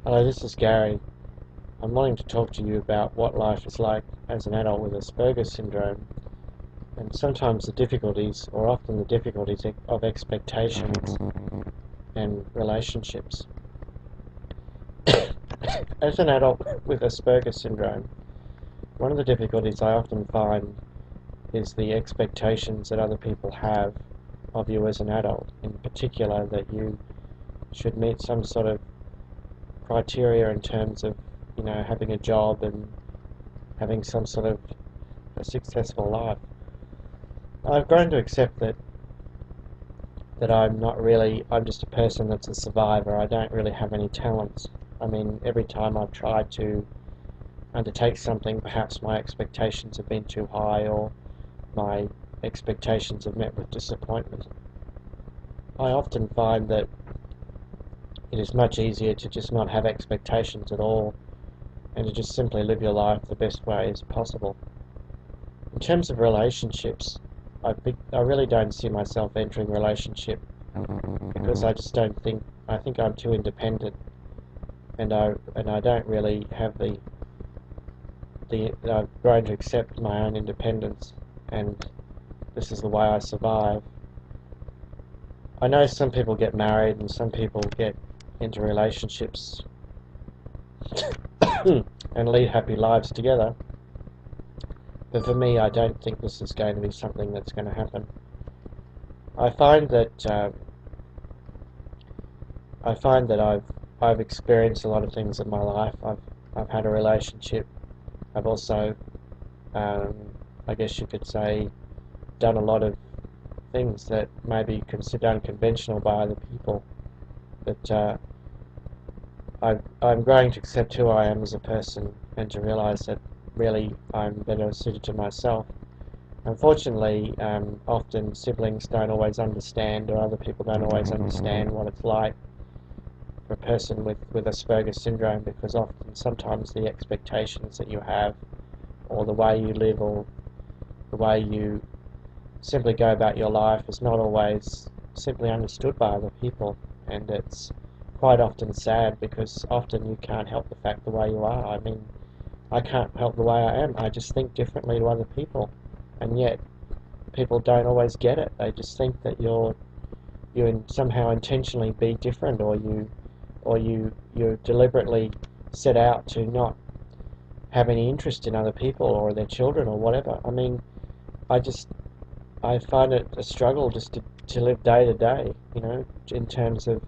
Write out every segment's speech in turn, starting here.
Hello, this is Garry. I'm wanting to talk to you about what life is like as an adult with Asperger syndrome, and sometimes the difficulties, or often the difficulties, of expectations and relationships. As an adult with Asperger syndrome, one of the difficulties I often find is the expectations that other people have of you as an adult, in particular that you should meet some sort of criteria in terms of, having a job and having some sort of a successful life. I've grown to accept that I'm not really, I'm just a person that's a survivor. I don't really have any talents. I mean, every time I've tried to undertake something, perhaps my expectations have been too high or my expectations have met with disappointment. I often find that it is much easier to just not have expectations at all and to just simply live your life the best way as possible. In terms of relationships, I really don't see myself entering a relationship because I just don't think, I think I'm too independent, and I don't really have I've grown to accept my own independence, and this is the way I survive. I know some people get married and some people get into relationships and lead happy lives together, but for me, I don't think this is going to be something that's going to happen. I find that I've experienced a lot of things in my life. I've had a relationship. I've also, I guess you could say, done a lot of things that may be considered unconventional by other people. But I'm growing to accept who I am as a person and to realize that really I'm better suited to myself. Unfortunately, often siblings don't always understand, or other people don't always understand what it's like for a person with Asperger syndrome, because often sometimes the expectations that you have, or the way you live, or the way you simply go about your life is not always simply understood by other people, and it's quite often sad because often you can't help the fact the way you are. I mean, I can't help the way I am. I just think differently to other people, and yet people don't always get it. They just think that you somehow intentionally be different, or you deliberately set out to not have any interest in other people or their children or whatever. I mean, I find it a struggle just to live day to day, in terms of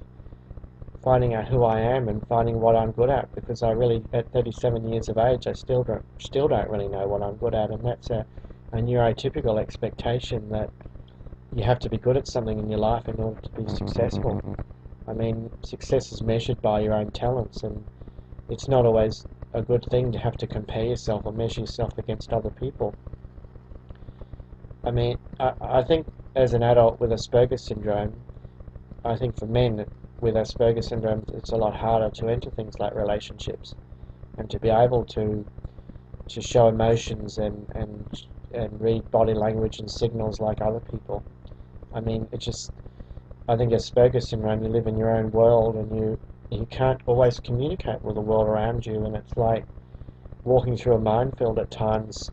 finding out who I am and finding what I'm good at, because I really, at 37 years of age, I still don't really know what I'm good at, and that's a neurotypical expectation that you have to be good at something in your life in order to be successful. I mean, success is measured by your own talents, and it's not always a good thing to have to compare yourself or measure yourself against other people. I mean, I think as an adult with Asperger syndrome, I think for men with Asperger syndrome, it's a lot harder to enter things like relationships and to be able to show emotions and read body language and signals like other people. I mean, I think Asperger syndrome, you live in your own world and you can't always communicate with the world around you, and it's like walking through a minefield at times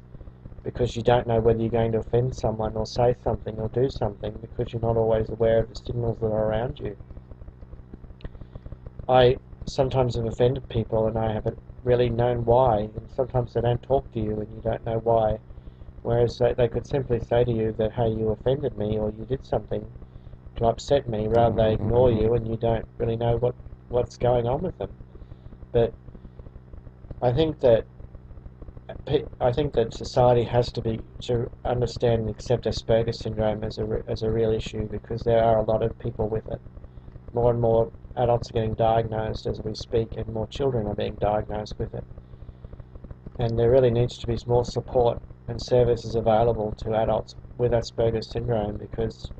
because you don't know whether you're going to offend someone or say something or do something because you're not always aware of the signals that are around you. I sometimes have offended people and I haven't really known why, and sometimes they don't talk to you and you don't know why, whereas they could simply say to you that, hey, you offended me or you did something to upset me, rather they ignore you and you don't really know what's going on with them. But I think that society has to understand and accept Asperger syndrome as a real issue, because there are a lot of people with it. More and more adults are getting diagnosed as we speak, and more children are being diagnosed with it. And there really needs to be more support and services available to adults with Asperger syndrome, because